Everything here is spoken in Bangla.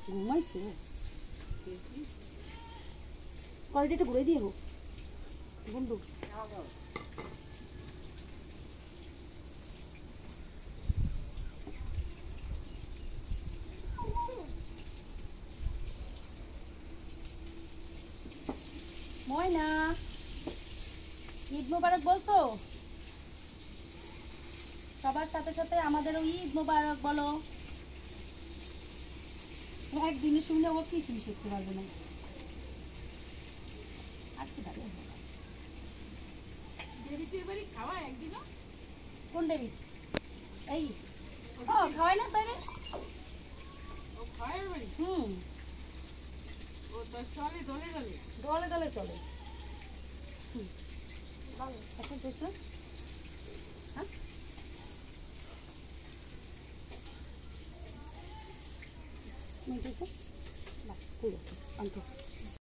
ঘুমাইছে কড়াইটা ঘুরে দিয়ে হোক বন্ধু ময়না ঈদ মোবারক বলছো সবার সাথে সাথে আমাদেরও ঈদ মোবারক বলো একদিনে শুনলে ও কিছুই শিখতে পারবে না আর কি ভালো কোন দেবী এই ও খাওয়াই না তাই হুম দলে দলে চলে ভালো এখন বুঝলো হ্যাঁ মেয়েছে বাস ঠিক আছে